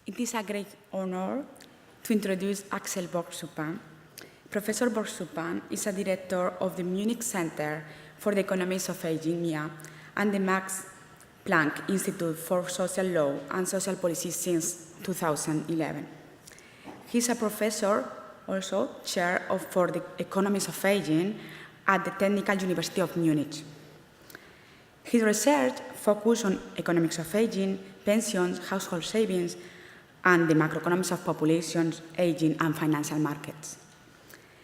It is a great honor to introduce Axel Börsch-Supan. Professor Börsch-Supan is a director of the Munich Center for the Economics of Aging, MIA, and the Max Planck Institute for Social Law and Social Policy since 2011. He's a professor, also chair for the Economics of Aging at the Technical University of Munich. His research focuses on economics of aging, pensions, household savings, and the macroeconomics of populations, aging, and financial markets.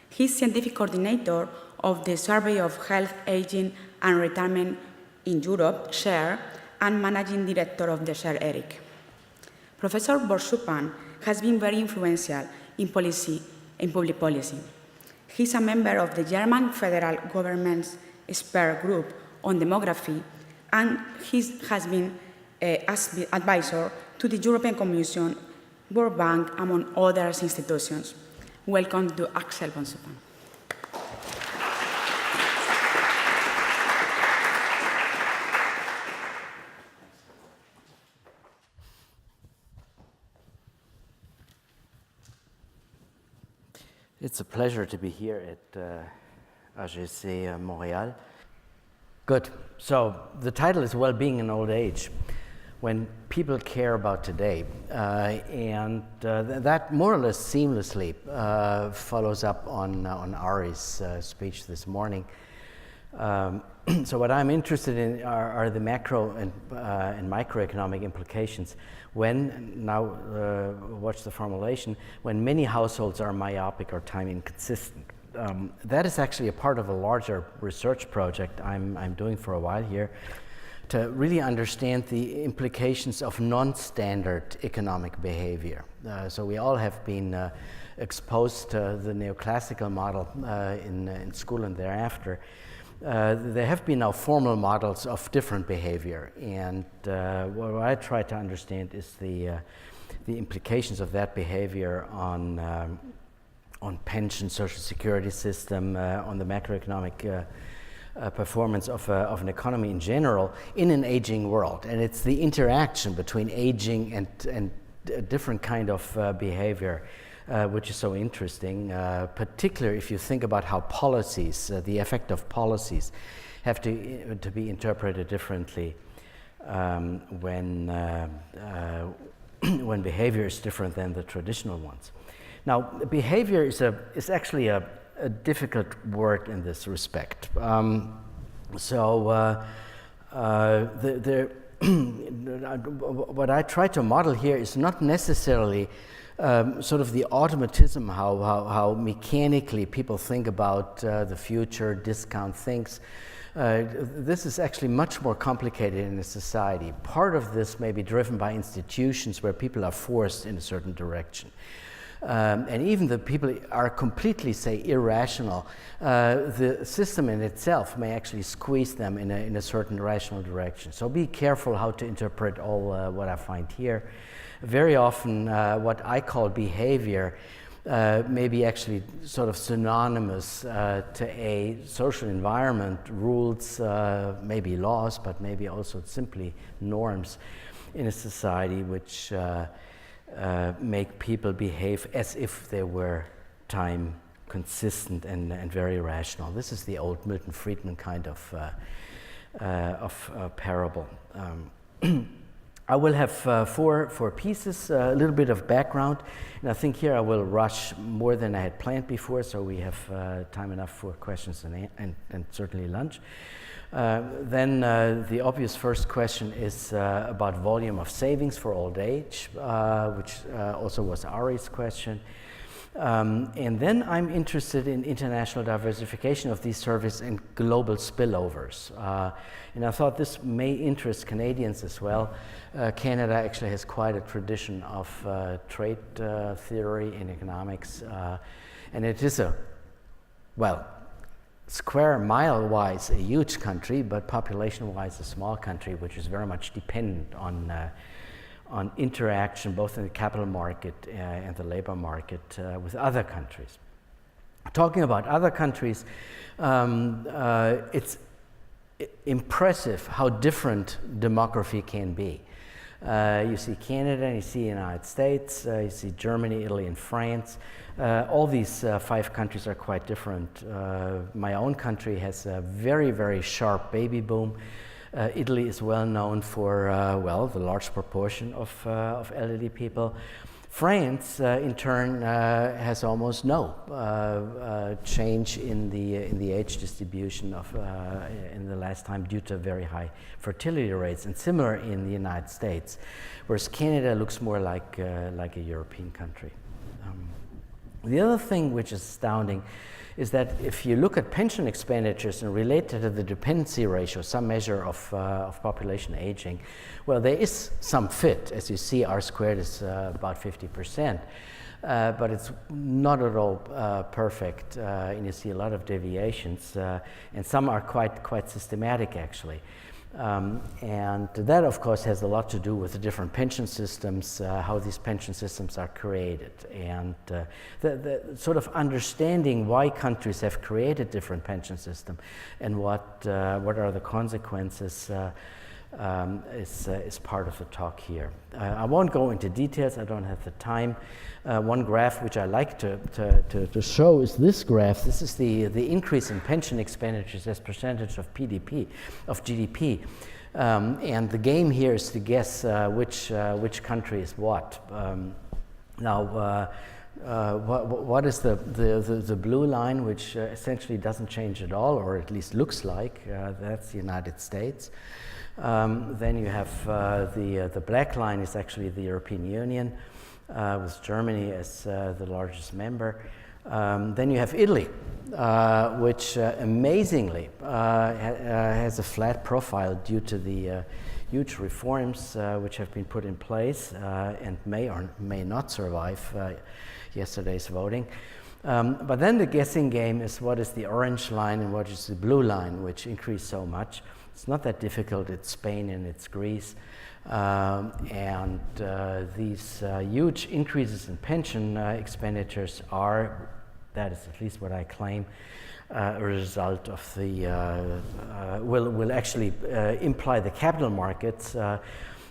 He is scientific coordinator of the Survey of Health, Aging, and Retirement in Europe, SHARE, and managing director of the SHARE ERIC. Professor Börsch-Supan has been very influential in public policy. He is a member of the German federal government's expert group on demography, and he has been as advisor to the European Commission, World Bank, among other institutions. Welcome to Axel Börsch-Supan. It's a pleasure to be here at AGC Montréal. Good. So the title is Well-Being in Old Age, when people care about today. And that more or less seamlessly follows up on Ari's speech this morning. So what I'm interested in are the macro and microeconomic implications when, now watch the formulation, when many households are myopic or time inconsistent. That is actually a part of a larger research project I'm doing for a while here to really understand the implications of non-standard economic behavior. So we all have been exposed to the neoclassical model in school and thereafter. There have been now formal models of different behavior, and what I try to understand is the implications of that behavior on pension, social security system, on the macroeconomic performance of an economy in general in an aging world. And it's the interaction between aging and a different kind of behavior which is so interesting, particularly if you think about how policies, the effect of policies, have to be interpreted differently when behavior is different than the traditional ones. Now, behavior is actually a difficult word in this respect. What I try to model here is not necessarily sort of the automatism, how mechanically people think about the future, discount things. This is actually much more complicated in a society. Part of this may be driven by institutions where people are forced in a certain direction. And even the people are completely, say, irrational. The system in itself may actually squeeze them in a certain rational direction. So be careful how to interpret all what I find here. Very often what I call behavior may be actually sort of synonymous to a social environment, rules, maybe laws, but maybe also simply norms in a society which make people behave as if they were time consistent and very rational. This is the old Milton Friedman kind of parable. I will have four pieces, a little bit of background, and I think here I will rush more than I had planned before, so we have time enough for questions and certainly lunch. Then the obvious first question is about volume of savings for old age, which also was Ari's question. And then I'm interested in international diversification of these services and global spillovers. And I thought this may interest Canadians as well. Canada actually has quite a tradition of trade theory in economics. And it is square mile-wise a huge country, but population-wise a small country, which is very much dependent on interaction both in the capital market and the labor market with other countries. Talking about other countries, it's impressive how different demography can be. You see Canada, and you see the United States, you see Germany, Italy, and France. All these 5 countries are quite different. My own country has a very, very sharp baby boom. Italy is well known for, well, the large proportion of elderly people. France, in turn, has almost no change in the age distribution in the last time due to very high fertility rates, and similar in the United States, whereas Canada looks more like a European country. The other thing which is astounding is that if you look at pension expenditures and relate it to the dependency ratio, some measure of population aging, well, there is some fit. As you see, R squared is about 50%, but it's not at all perfect, and you see a lot of deviations, and some are quite systematic, actually. And that, of course, has a lot to do with the different pension systems, how these pension systems are created, and the sort of understanding why countries have created different pension systems and what are the consequences is part of the talk here. I won't go into details, I don't have the time. One graph which I like to show is this graph. This is the increase in pension expenditures as percentage of GDP. And the game here is to guess which country is what. What is the blue line, which essentially doesn't change at all, or at least looks like? That's the United States. Then you have the black line is actually the European Union, with Germany as the largest member. Then you have Italy, which amazingly has a flat profile due to the huge reforms which have been put in place and may or may not survive yesterday's voting. But then the guessing game is what is the orange line and what is the blue line, which increased so much. It's not that difficult. It's Spain and it's Greece. And these huge increases in pension expenditures are, that is at least what I claim, a result of the, will actually imply the capital markets. So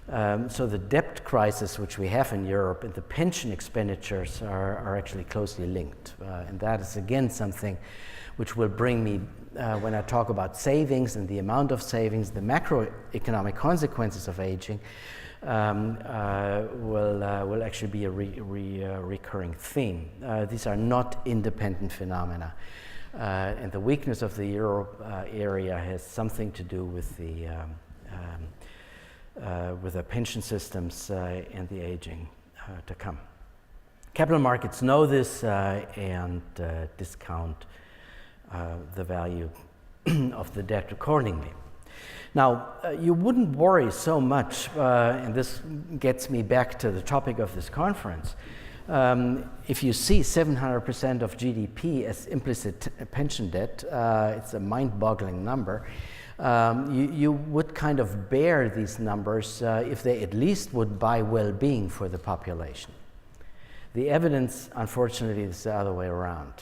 the debt crisis which we have in Europe and the pension expenditures are actually closely linked. And that is again something which will bring me, when I talk about savings and the amount of savings, the macroeconomic consequences of aging will actually be a recurring theme. These are not independent phenomena. And the weakness of the euro area has something to do with the pension systems and the aging to come. Capital markets know this and discount the value of the debt accordingly. Now, you wouldn't worry so much, and this gets me back to the topic of this conference. If you see 700% of GDP as implicit pension debt, it's a mind-boggling number. You would kind of bear these numbers if they at least would buy well-being for the population. The evidence, unfortunately, is the other way around.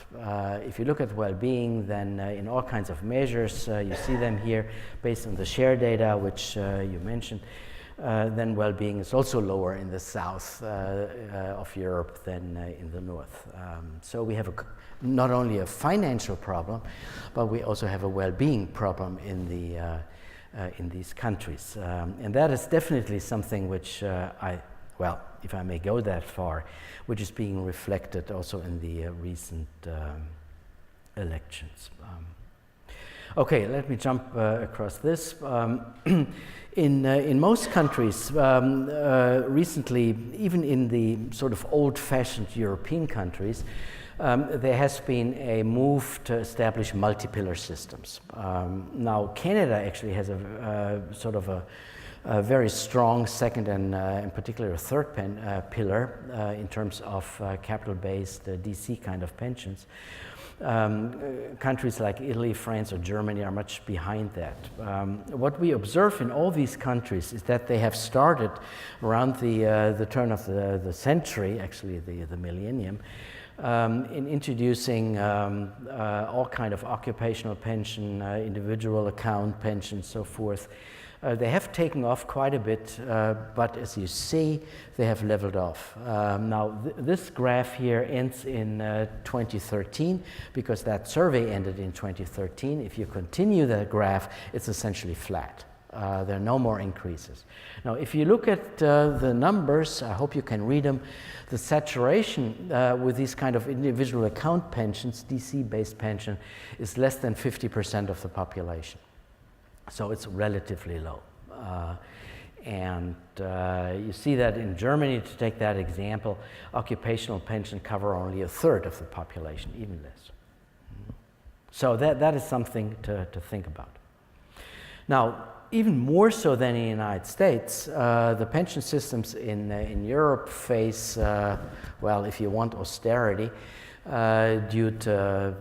If you look at well-being, then in all kinds of measures, you see them here based on the share data, which you mentioned, then well-being is also lower in the south of Europe than in the north. So we have not only a financial problem, but we also have a well-being problem in these countries. And that is definitely something which well, if I may go that far, which is being reflected also in the recent elections. Okay, let me jump across this. In most countries, recently, even in the sort of old-fashioned European countries, there has been a move to establish multi-pillar systems. Now, Canada actually has a sort of a very strong second and in particular a third pillar in terms of capital-based DC kind of pensions. Countries like Italy, France, or Germany are much behind that. What we observe in all these countries is that they have started around the turn of the century, actually the millennium, in introducing all kind of occupational pension, individual account pension, so forth. They have taken off quite a bit, but as you see, they have leveled off. Now, this graph here ends in 2013, because that survey ended in 2013. If you continue that graph, it's essentially flat. There are no more increases. Now, if you look at the numbers, I hope you can read them, the saturation with these kind of individual account pensions, DC-based pension, is less than 50% of the population. So it's relatively low. You see that in Germany, to take that example, occupational pension cover only a third of the population, even less. So that is something to think about. Now, even more so than in the United States, the pension systems in Europe face, well, if you want, austerity due to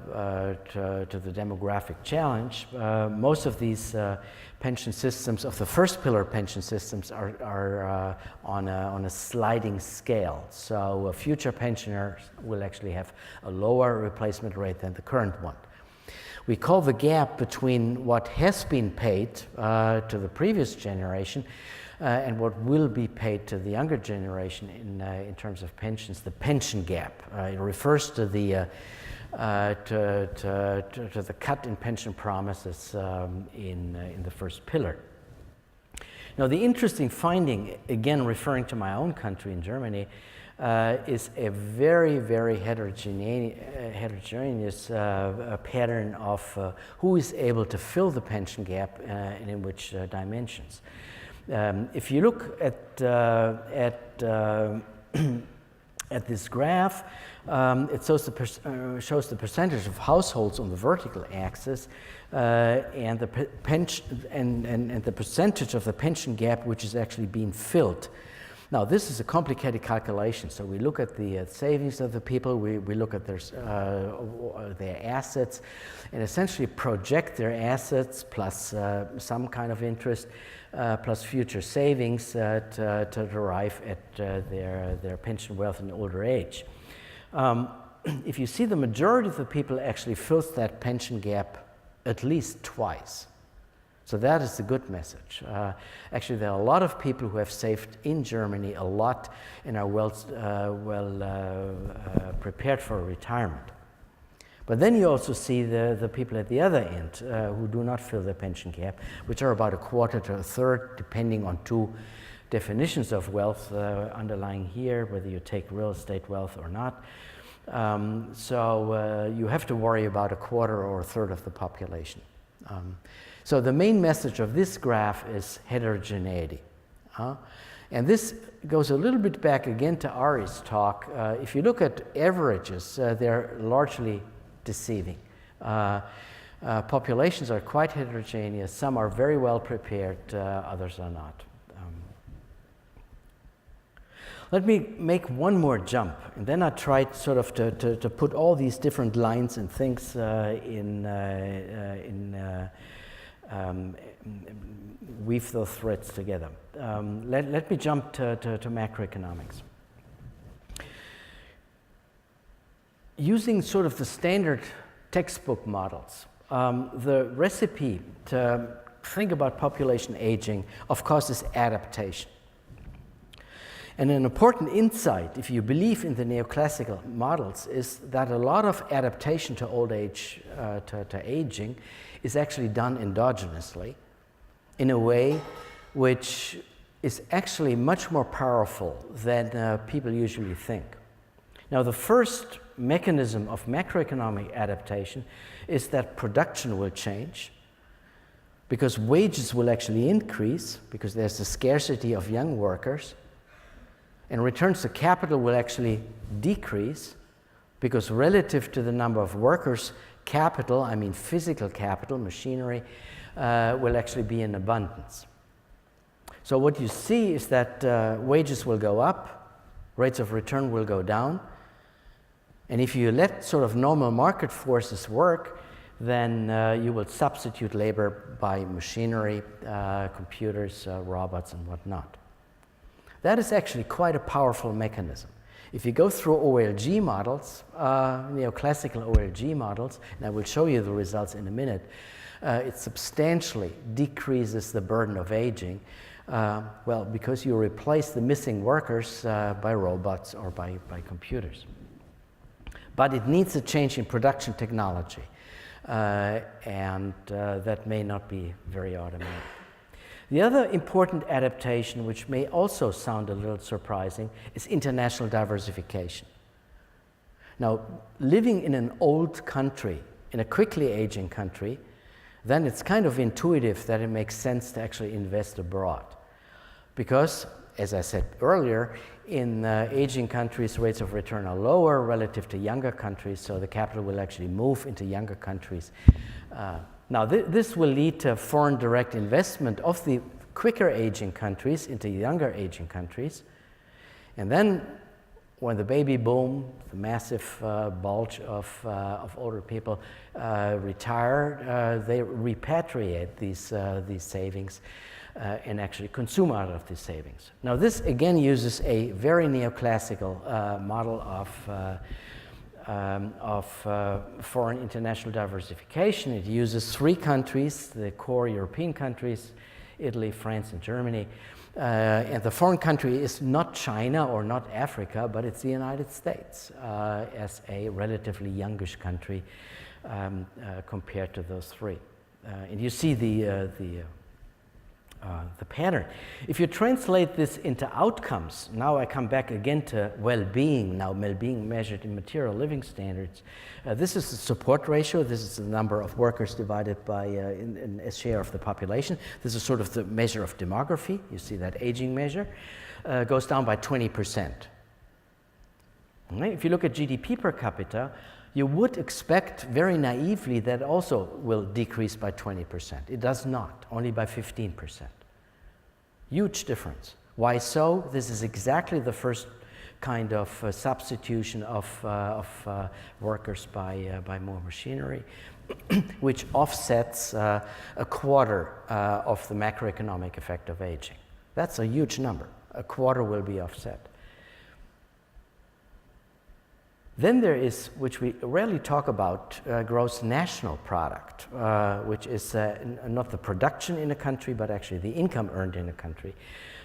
the demographic challenge. Most of these pension systems, of the first pillar pension systems, are on a sliding scale. So future pensioners will actually have a lower replacement rate than the current one. We call the gap between what has been paid to the previous generation and what will be paid to the younger generation in terms of pensions, the pension gap. It refers to the cut in pension promises in the first pillar. Now, the interesting finding, again referring to my own country in Germany, is a very, very heterogeneous pattern of who is able to fill the pension gap and in which dimensions. If you look at this graph, it shows the percentage of households on the vertical axis and the the percentage of the pension gap which is actually being filled. Now, this is a complicated calculation. So we look at the savings of the people, we look at their assets, and essentially project their assets plus some kind of interest plus future savings to arrive at their pension wealth in older age. If you see, the majority of the people actually fills that pension gap at least twice. So that is the good message. Actually, there are a lot of people who have saved in Germany a lot and are well prepared for retirement. But then you also see the people at the other end who do not fill the pension gap, which are about a quarter to a third, depending on two definitions of wealth underlying here, whether you take real estate wealth or not. So you have to worry about a quarter or a third of the population. So the main message of this graph is heterogeneity. And this goes a little bit back again to Ari's talk. If you look at averages, they're largely deceiving. Populations are quite heterogeneous. Some are very well prepared, others are not. Let me make one more jump, and then I tried sort of to put all these different lines and things weave those threads together. Let me jump to macroeconomics. Using sort of the standard textbook models, the recipe to think about population aging, of course, is adaptation. And an important insight, if you believe in the neoclassical models, is that a lot of adaptation to old age, to aging, is actually done endogenously in a way which is actually much more powerful than people usually think. Now, the first mechanism of macroeconomic adaptation is that production will change because wages will actually increase because there's a scarcity of young workers, and returns to capital will actually decrease because relative to the number of workers, capital, I mean physical capital, machinery, will actually be in abundance. So what you see is that wages will go up, rates of return will go down, and if you let sort of normal market forces work, then you will substitute labor by machinery, computers, robots, and whatnot. That is actually quite a powerful mechanism. If you go through OLG models, neoclassical OLG models, and I will show you the results in a minute, it substantially decreases the burden of aging. Well, because you replace the missing workers by robots or by computers. But it needs a change in production technology, and that may not be very automatic. The other important adaptation, which may also sound a little surprising, is international diversification. Now, living in an old country, in a quickly aging country, then it's kind of intuitive that it makes sense to actually invest abroad. Because, as I said earlier, in aging countries, rates of return are lower relative to younger countries, so the capital will actually move into younger countries. Now, this will lead to foreign direct investment of the quicker aging countries into younger aging countries. And then, when the baby boom, the massive bulge of older people retire, they repatriate these savings and actually consume out of these savings. Now, this again uses a very neoclassical model of foreign international diversification. It uses 3 countries, the core European countries, Italy, France, and Germany. And the foreign country is not China or not Africa, but it's the United States as a relatively youngish country compared to those 3. And you see the pattern. If you translate this into outcomes, now I come back again to well-being, now well-being measured in material living standards. This is the support ratio. This is the number of workers divided by a share of the population. This is sort of the measure of demography. You see that aging measure goes down by 20%. Right? If you look at GDP per capita, you would expect very naively that also will decrease by 20%. It does not, only by 15%. Huge difference. Why so? This is exactly the first kind of substitution of workers by more machinery, which offsets a quarter of the macroeconomic effect of aging. That's a huge number. A quarter will be offset. Then there is, which we rarely talk about, gross national product, which is not the production in a country, but actually the income earned in a country.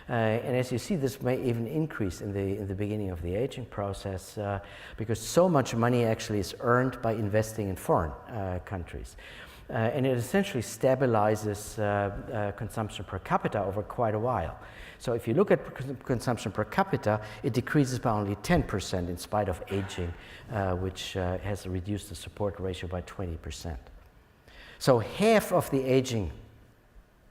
And as you see, this may even increase in the beginning of the aging process because so much money actually is earned by investing in foreign countries. And it essentially stabilizes consumption per capita over quite a while. So if you look at consumption per capita, it decreases by only 10% in spite of aging, which has reduced the support ratio by 20%. So half of the aging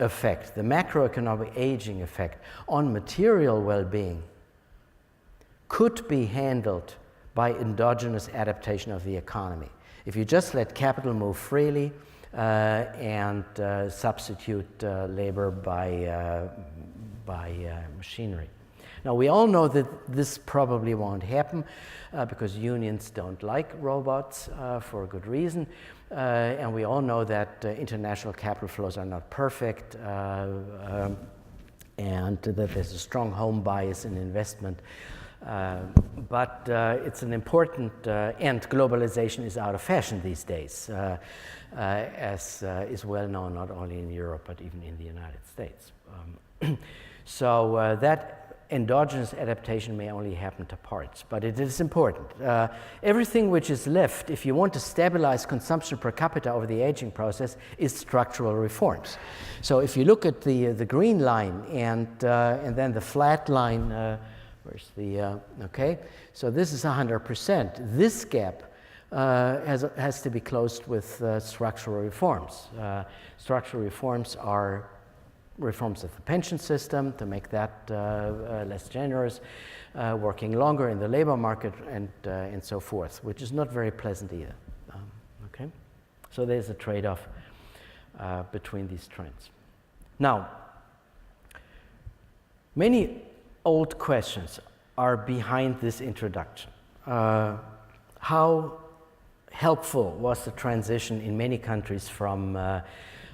effect, the macroeconomic aging effect on material well-being, could be handled by endogenous adaptation of the economy. If you just let capital move freely and substitute labor by machinery. Now, we all know that this probably won't happen because unions don't like robots for a good reason. And we all know that international capital flows are not perfect and that there's a strong home bias in investment. But it's an important, and globalization is out of fashion these days, as is well known not only in Europe but even in the United States. So that endogenous adaptation may only happen to parts, but it is important. Everything which is left, if you want to stabilize consumption per capita over the aging process, is structural reforms. So if you look at the green line and then the flat line, where's the, okay, so this is 100%. This gap has to be closed with structural reforms. Structural reforms are reforms of the pension system to make that less generous, working longer in the labor market, and so forth, which is not very pleasant either. Okay, so there's a trade-off between these trends. Now, many old questions are behind this introduction. How helpful was the transition in many countries from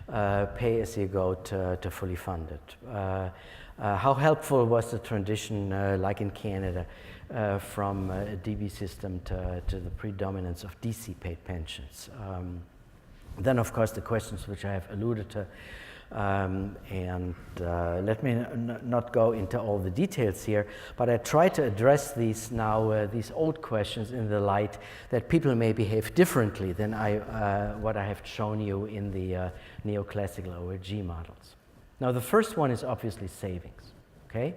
pay-as-you-go to fully funded. How helpful was the transition, like in Canada, from a DB system to the predominance of DC paid pensions? Then, of course, the questions which I have alluded to, let me not go into all the details here, but I try to address these now, these old questions in the light that people may behave differently than what I have shown you in the neoclassical ORG models. Now, the first one is obviously savings, okay?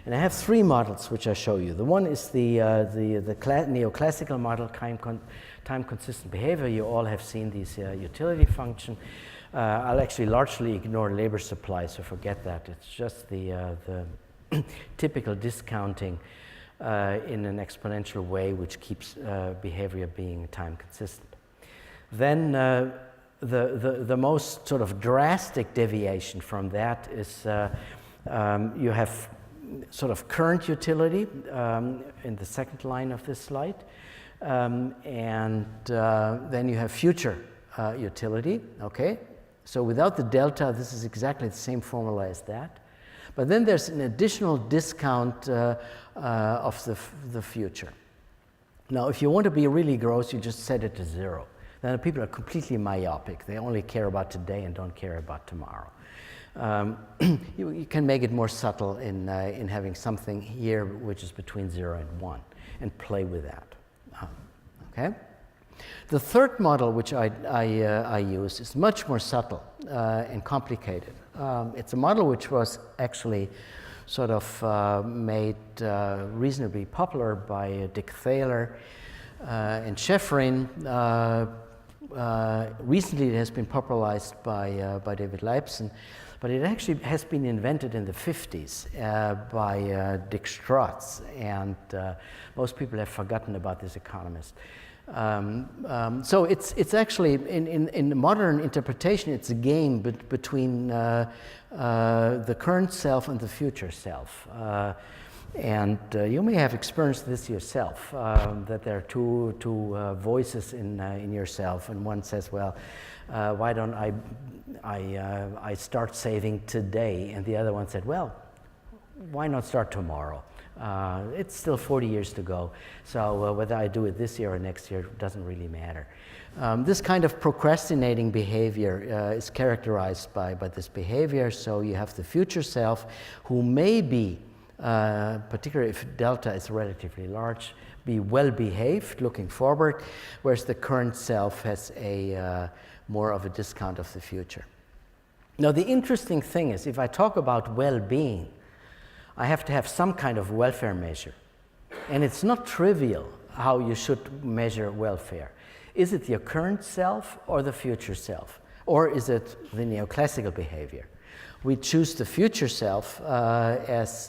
And I have three models which I show you. The one is the neoclassical model, time-consistent behavior. You all have seen these utility function. I'll actually largely ignore labor supply, so forget that. It's just the typical discounting in an exponential way, which keeps behavior being time-consistent. Then the most sort of drastic deviation from that is you have sort of current utility in the second line of this slide, and then you have future utility, okay? So without the delta, this is exactly the same formula as that. But then there's an additional discount of the future. Now, if you want to be really gross, you just set it to 0. Then people are completely myopic. They only care about today and don't care about tomorrow. You can make it more subtle in having something here which is between 0 and 1 and play with that. Okay? The third model which I use is much more subtle and complicated. It's a model which was actually sort of made reasonably popular by Dick Thaler and Schäfrin. Recently it has been popularized by David Leibson, but it actually has been invented in the 50s by Dick Strotz, and most people have forgotten about this economist. So it's actually, in modern interpretation, it's a game between the current self and the future self. And you may have experienced this yourself, that there are two voices in yourself, and one says, well, why don't I start saving today? And the other one said, well, why not start tomorrow? It's still 40 years to go, so whether I do it this year or next year doesn't really matter. This kind of procrastinating behavior is characterized by this behavior. So you have the future self who may be, particularly if delta is relatively large, be well behaved looking forward, whereas the current self has a more of a discount of the future. Now the interesting thing is, if I talk about well-being, I have to have some kind of welfare measure. And it's not trivial how you should measure welfare. Is it your current self or the future self? Or is it the neoclassical behavior? We choose the future self as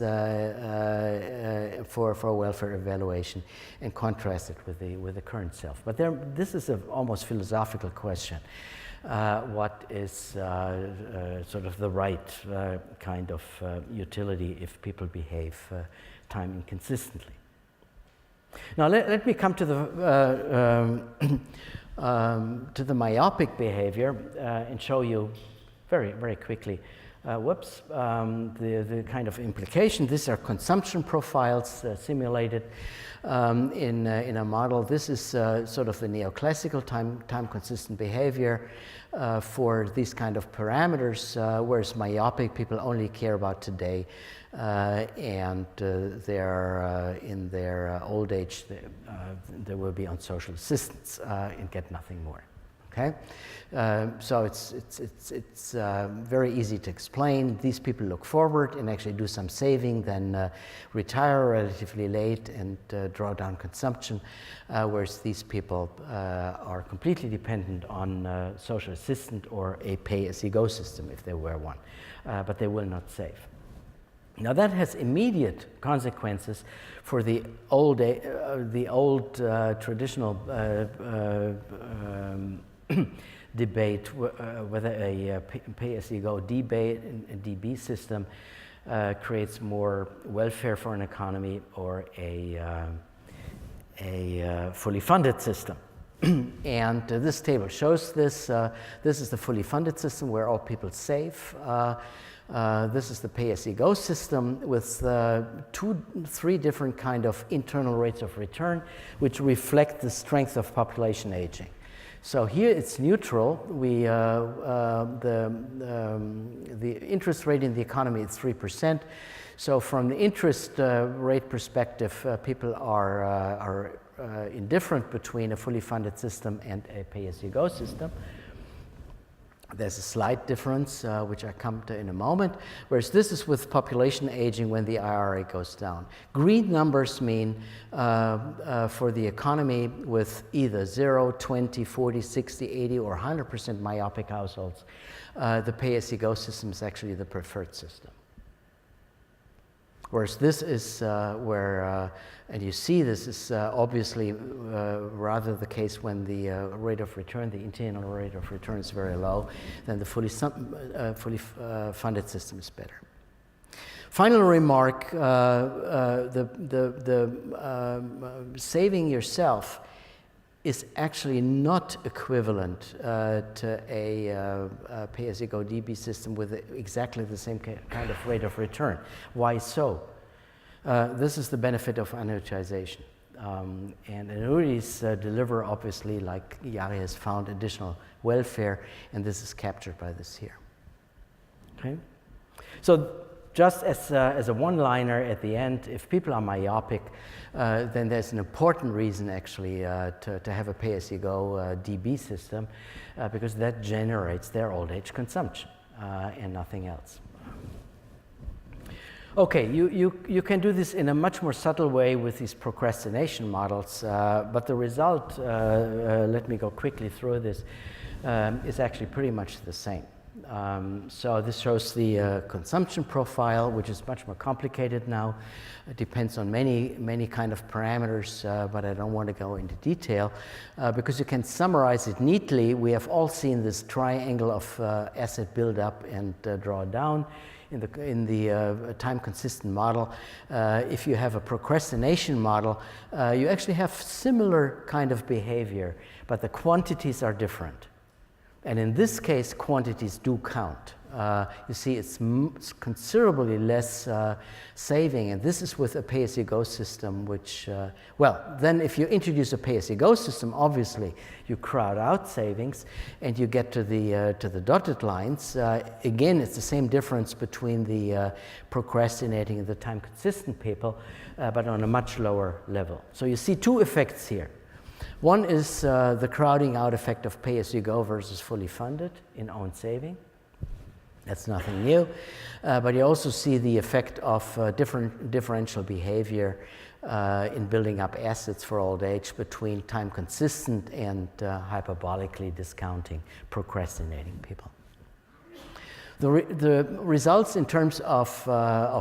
for welfare evaluation and contrast it with the current self. But this is an almost philosophical question. What is sort of the right kind of utility if people behave time inconsistently? Now let me come to the myopic behavior and show you very quickly. The kind of implication. These are consumption profiles simulated in a model. This is sort of the neoclassical time-consistent behavior for these kind of parameters, whereas myopic people only care about today, and they're in their old age, they will be on social assistance and get nothing more. Okay, so it's very easy to explain. These people look forward and actually do some saving, then retire relatively late and draw down consumption, whereas these people are completely dependent on social assistance or a pay-as-you-go system if there were one, but they will not save. Now that has immediate consequences for the old traditional debate whether a pay-as-you-go DB system creates more welfare for an economy or a fully funded system. And this table shows this. This is the fully funded system where all people save. This is the pay-as-you-go system with three different kind of internal rates of return, which reflect the strength of population aging. So here it's neutral. The interest rate in the economy is 3%. So from the interest rate perspective, people are indifferent between a fully funded system and a pay-as-you-go system. There's a slight difference, which I come to in a moment, whereas this is with population aging when the IRA goes down. Green numbers mean for the economy with either 0, 20, 40, 60, 80, or 100% myopic households, the pay-as-you-go system is actually the preferred system. Whereas this is where, and you see this is obviously rather the case when the rate of return, the internal rate of return is very low, then the fully funded system is better. Final remark, saving yourself is actually not equivalent to a pay-as-you-go DB system with exactly the same kind of rate of return. Why so? This is the benefit of annuitization. And annuities deliver, obviously, like Yari has found, additional welfare, and this is captured by this here. Okay? So just as a one-liner at the end, if people are myopic, then there's an important reason actually to have a pay-as-you-go DB system because that generates their old age consumption and nothing else. Okay, you can do this in a much more subtle way with these procrastination models, but the result, let me go quickly through this, is actually pretty much the same. So this shows the consumption profile, which is much more complicated now. It depends on many kind of parameters, but I don't want to go into detail because you can summarize it neatly. We have all seen this triangle of asset build-up and drawdown in the time-consistent model. If you have a procrastination model, you actually have similar kind of behavior, but the quantities are different. And in this case, quantities do count. You see, it's considerably less saving, and this is with a pay-as-you-go system, which, well, then if you introduce a pay-as-you-go system, obviously you crowd out savings, and you get to the dotted lines. Again, it's the same difference between the procrastinating and the time-consistent people, but on a much lower level. So you see two effects here. One is the crowding out effect of pay-as-you-go versus fully funded in own saving. That's nothing new. But you also see the effect of differential behavior in building up assets for old age between time-consistent and hyperbolically discounting, procrastinating people. The results in terms of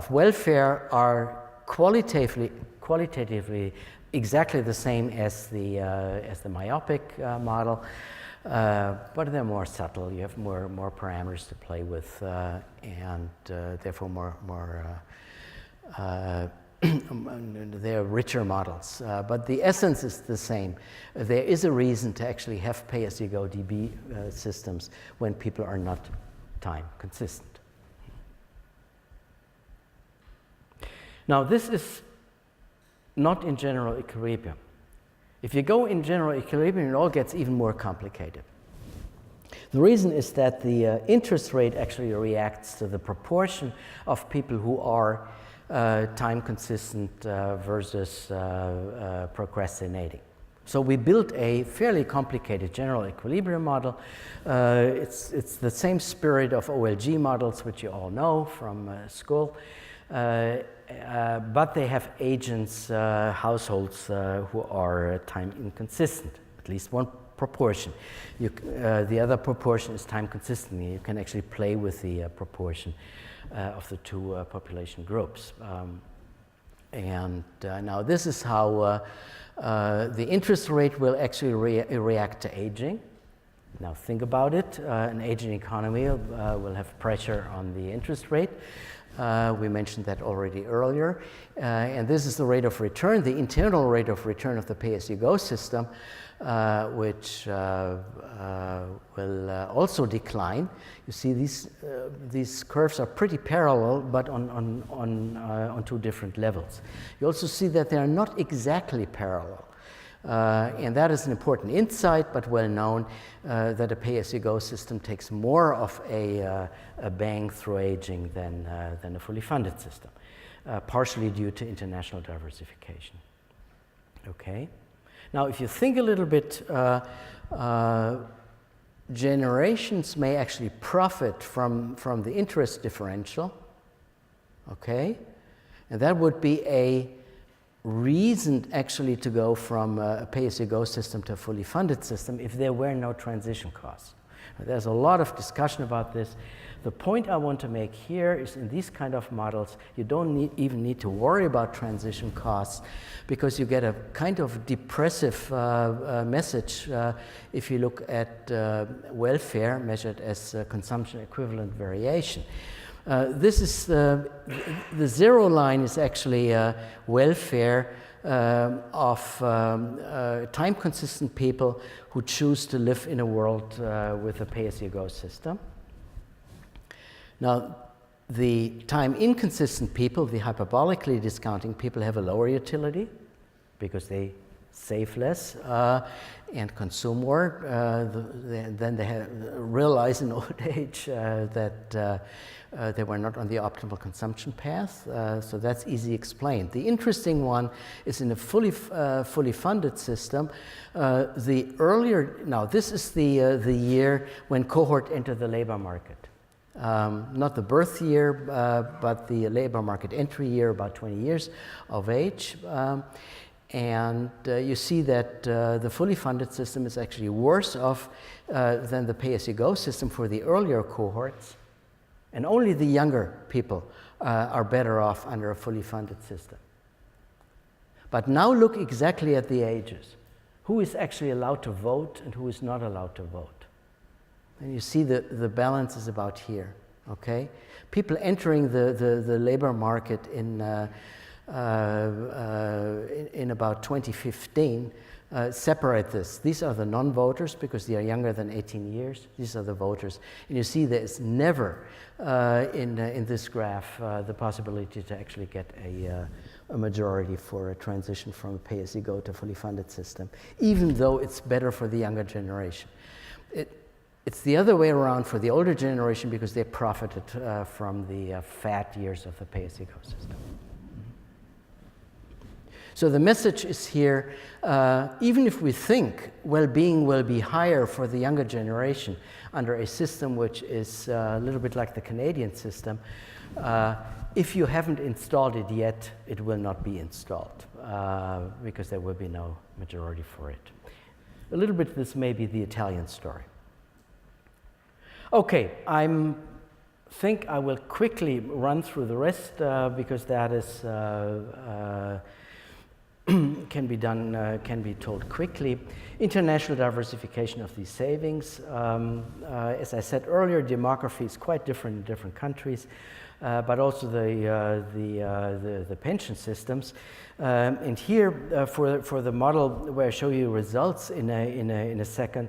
welfare are qualitatively exactly the same as the myopic model, but they're more subtle. You have more parameters to play with, and therefore more they're richer models. But the essence is the same. There is a reason to actually have pay-as-you-go DB systems when people are not time consistent. Now, this is not in general equilibrium. If you go in general equilibrium, it all gets even more complicated. The reason is that the interest rate actually reacts to the proportion of people who are time consistent versus procrastinating. So we built a fairly complicated general equilibrium model. It's the same spirit of OLG models, which you all know from school. But they have agents, households who are time inconsistent, at least one proportion. The other proportion is time consistent. You can actually play with the proportion of the two population groups. And now this is how the interest rate will actually react to aging. Now think about it, an aging economy will have pressure on the interest rate. We mentioned that already earlier. And this is the rate of return, the internal rate of return of the pay-as-you-go system, which will also decline. You see these curves are pretty parallel, but on two different levels. You also see that they are not exactly parallel. And that is an important insight, but well known, that a pay-as-you-go system takes more of a bang through aging than a fully funded system, partially due to international diversification. Okay. Now, if you think a little bit, generations may actually profit from the interest differential. Okay, and that would be a reason actually to go from a pay-as-you-go system to a fully funded system if there were no transition costs. There's a lot of discussion about this. The point I want to make here is in these kind of models, you don't even need to worry about transition costs because you get a kind of depressive message if you look at welfare measured as consumption equivalent variation. This is the zero line is actually welfare of time-consistent people who choose to live in a world with a pay-as-you-go system. Now, the time-inconsistent people, the hyperbolically discounting people, have a lower utility because they save less and consume more. Then they realize in old age that they were not on the optimal consumption path, so that's easy explained. The interesting one is in a fully funded system. The earlier, now this is the year when cohort entered the labor market. Not the birth year, but the labor market entry year, about 20 years of age. And you see that the fully funded system is actually worse off than the pay-as-you-go system for the earlier cohorts. And only the younger people are better off under a fully funded system. But now look exactly at the ages. Who is actually allowed to vote and who is not allowed to vote? And you see the balance is about here, okay? People entering the labor market in about 2015 separate this. These are the non-voters because they are younger than 18 years. These are the voters. And you see there is never in this graph the possibility to actually get a majority for a transition from a pay-as-you-go to a fully funded system, even though it's better for the younger generation. It's the other way around for the older generation because they profited from the fat years of the pay-as-you-go system. So the message is here, even if we think well-being will be higher for the younger generation under a system which is a little bit like the Canadian system, if you haven't installed it yet, it will not be installed because there will be no majority for it. A little bit this may be the Italian story. Okay, I think I will quickly run through the rest because that is can be told quickly. International diversification of these savings. As I said earlier, demography is quite different in different countries, but also the pension systems. And here, for the model where I show you results in a second,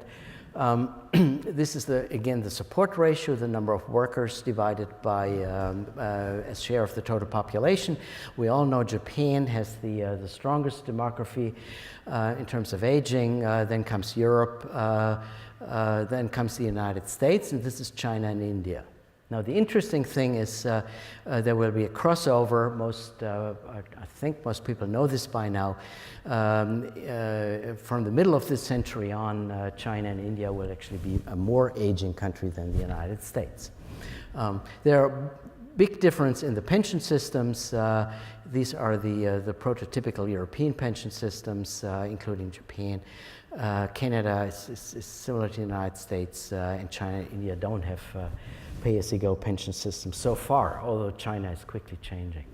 this is again the support ratio, the number of workers divided by a share of the total population. We all know Japan has the strongest demography in terms of aging. Then comes Europe. Then comes the United States, and this is China and India. Now, the interesting thing is there will be a crossover. I think most people know this by now. From the middle of this century on, China and India will actually be a more aging country than the United States. There are big difference in the pension systems. These are the prototypical European pension systems, including Japan. Canada is similar to the United States, and China and India don't have pay-as-you-go pension systems so far, although China is quickly changing.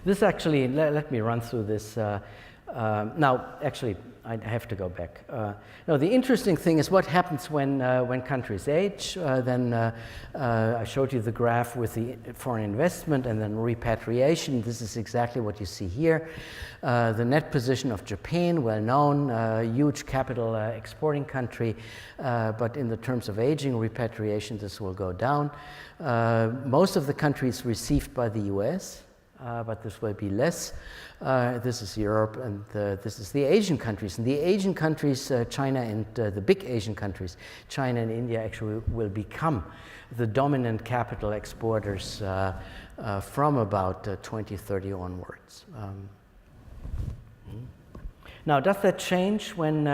This actually, let me run through this. Now, actually, I have to go back. No, the interesting thing is what happens when countries age. I showed you the graph with the foreign investment and then repatriation. This is exactly what you see here. The net position of Japan, well known, huge capital exporting country, but in the terms of aging, repatriation, this will go down. Most of the countries received by the US, but this will be less. This is Europe, and this is the Asian countries. And the Asian countries, China and the big Asian countries, China and India, actually will become the dominant capital exporters from about 2030 onwards. Now, does that change when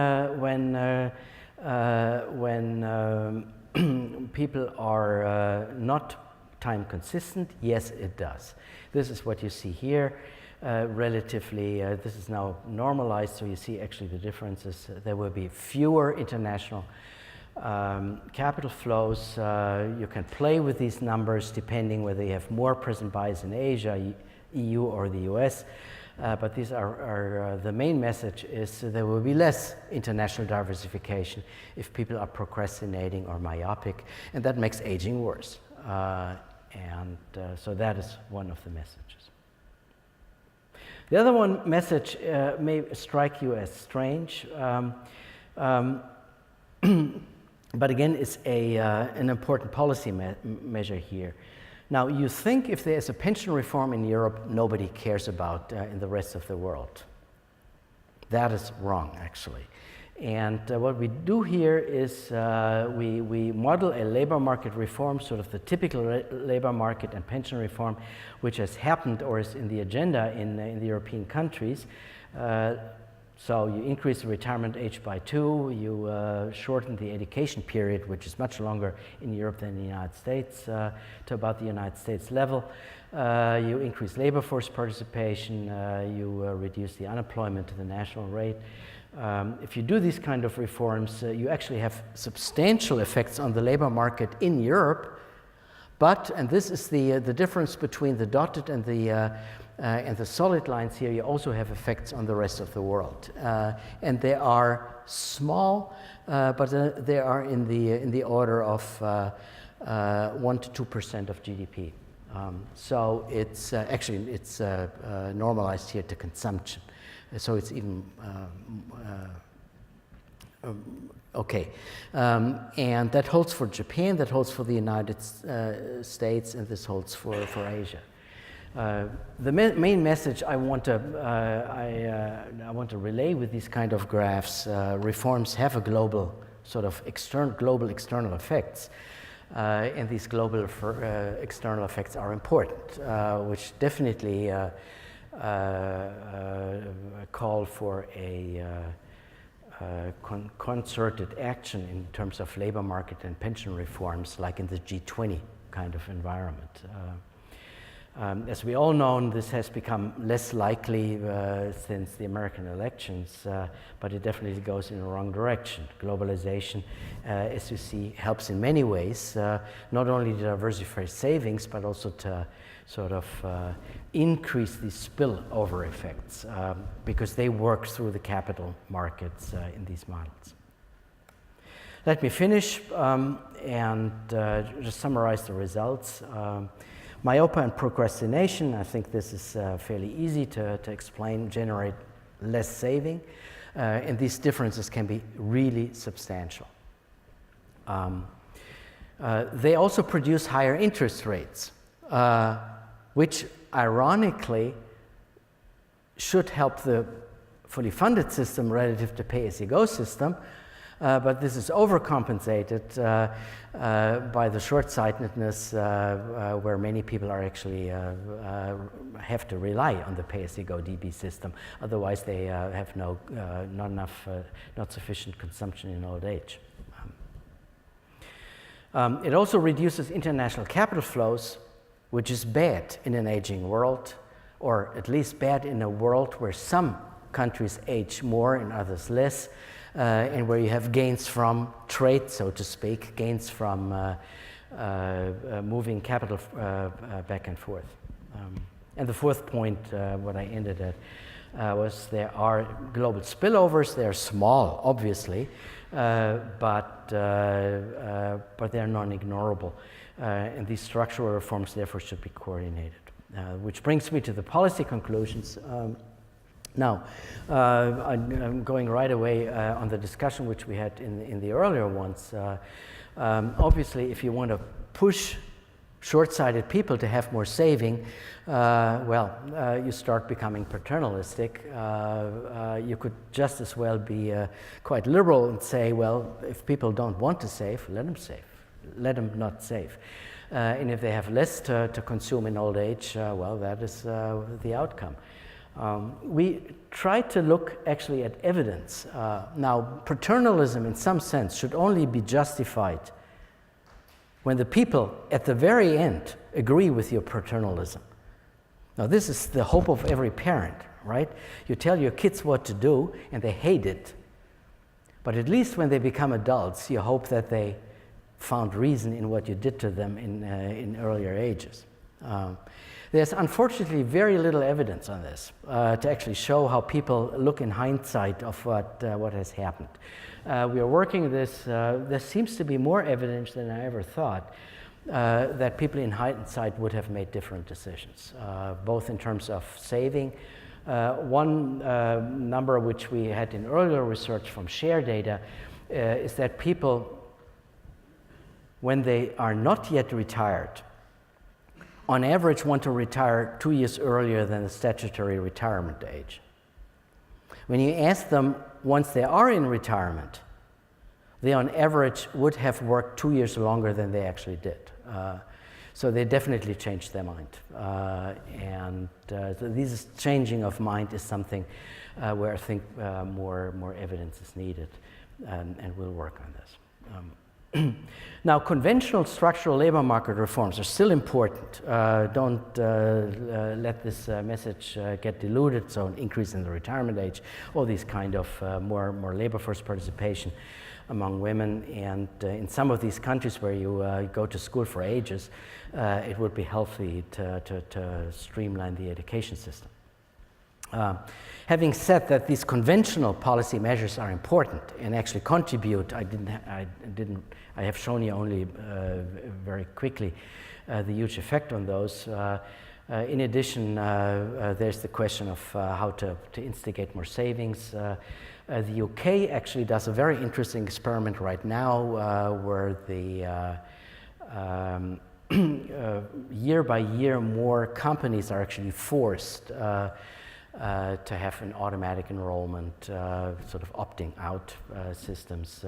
people are not time consistent? Yes, it does. This is what you see here. Relatively, this is now normalized, so you see actually the differences. There will be fewer international capital flows. You can play with these numbers depending whether you have more present buyers in Asia, EU, or the US. But these are the main message is there will be less international diversification if people are procrastinating or myopic, and that makes aging worse. So that is one of the messages. The other one message may strike you as strange, but again, it's an important policy measure here. Now, you think if there's a pension reform in Europe, nobody cares about in the rest of the world. That is wrong, actually. And what we do here is we model a labor market reform, sort of the typical labor market and pension reform, which has happened or is in the agenda in the European countries. So you increase the retirement age by 2, you shorten the education period, which is much longer in Europe than in the United States, to about the United States level. You increase labor force participation, you reduce the unemployment to the national rate. If you do these kind of reforms, you actually have substantial effects on the labor market in Europe. But, and this is the difference between the dotted and the solid lines here, you also have effects on the rest of the world. And they are small, but they are in the order of 1 to 2% of GDP. So it's actually normalized here to consumption. So it's even okay. And that holds for Japan, that holds for the United States, and this holds for Asia. The main message I want to relay with these kind of graphs, reforms have a global sort of global external effects, and these global external effects are important, which definitely call for a concerted action in terms of labor market and pension reforms, like in the G20 kind of environment. As we all know, this has become less likely since the American elections, but it definitely goes in the wrong direction. Globalization, as you see, helps in many ways, not only to diversify savings, but also to sort of increase the spillover effects, because they work through the capital markets in these models. Let me finish and just summarize the results. Myopia and procrastination, I think this is fairly easy to explain, generate less saving, and these differences can be really substantial. They also produce higher interest rates, which ironically should help the fully funded system relative to pay-as-you-go system, but this is overcompensated by the short-sightedness where many people are actually have to rely on the pay-as-you-go DB system. Otherwise, they have not sufficient consumption in old age. It also reduces international capital flows, which is bad in an aging world, or at least bad in a world where some countries age more and others less, and where you have gains from trade, so to speak, gains from moving capital back and forth. And the fourth point, what I ended at, was there are global spillovers. They're small, obviously, but they're non-ignorable. And these structural reforms, therefore, should be coordinated. Which brings me to the policy conclusions. Now, I'm going right away on the discussion which we had in the earlier ones. Obviously, if you want to push short-sighted people to have more saving, you start becoming paternalistic. You could just as well be quite liberal and say, well, if people don't want to save, let them save. Let them not save. And if they have less to consume in old age, that is the outcome. We try to look actually at evidence. Now, paternalism in some sense should only be justified when the people at the very end agree with your paternalism. Now, this is the hope of every parent, right? You tell your kids what to do and they hate it. But at least when they become adults, you hope that they found reason in what you did to them in earlier ages. There's unfortunately very little evidence on this to actually show how people look in hindsight of what has happened. We are working this. There seems to be more evidence than I ever thought that people in hindsight would have made different decisions, both in terms of saving. One number which we had in earlier research from share data is that people, when they are not yet retired, on average want to retire 2 years earlier than the statutory retirement age. When you ask them once they are in retirement, they on average would have worked 2 years longer than they actually did. So they definitely changed their mind. So this changing of mind is something where I think more evidence is needed, and we'll work on this. Now, conventional structural labor market reforms are still important. Don't let this message get diluted. So an increase in the retirement age, all these kind of more labor force participation among women. And in some of these countries where you go to school for ages, it would be healthy to streamline the education system. Having said that, these conventional policy measures are important and actually contribute. I have shown you only very quickly the huge effect on those. In addition, there's the question of how to instigate more savings. The UK actually does a very interesting experiment right now where the year by year more companies are actually forced to have an automatic enrollment, sort of opting out systems.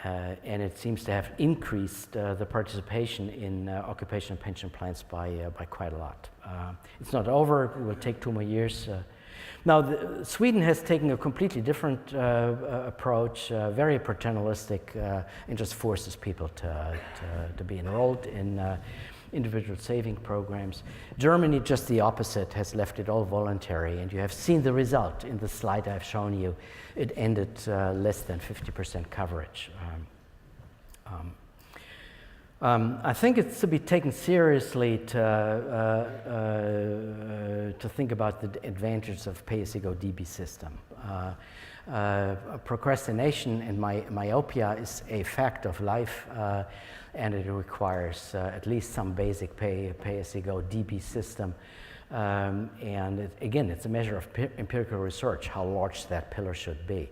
And it seems to have increased the participation in occupational pension plans by quite a lot. It's not over, it will take 2 more years. Now, Sweden has taken a completely different approach, very paternalistic, and just forces people to be enrolled in individual saving programs. Germany, just the opposite, has left it all voluntary, and you have seen the result in the slide I've shown you. It ended less than 50% coverage. I think it's to be taken seriously to think about the advantages of pay-as-you-go DB system. Procrastination and myopia is a fact of life, and it requires at least some basic pay-as-you-go DB system. And again, it's a measure of empirical research, how large that pillar should be.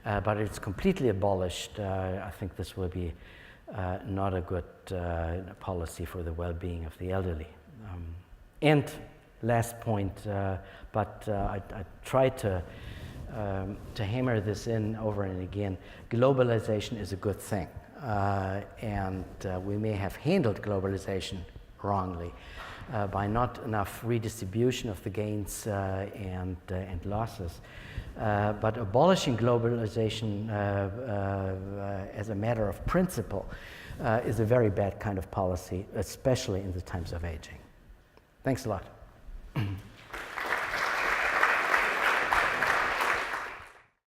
But it's completely abolished. I think this will be not a good policy for the well-being of the elderly. And last point, but I try to hammer this in over and again, globalization is a good thing. And we may have handled globalization wrongly by not enough redistribution of the gains and losses. But abolishing globalization as a matter of principle is a very bad kind of policy, especially in the times of aging. Thanks a lot.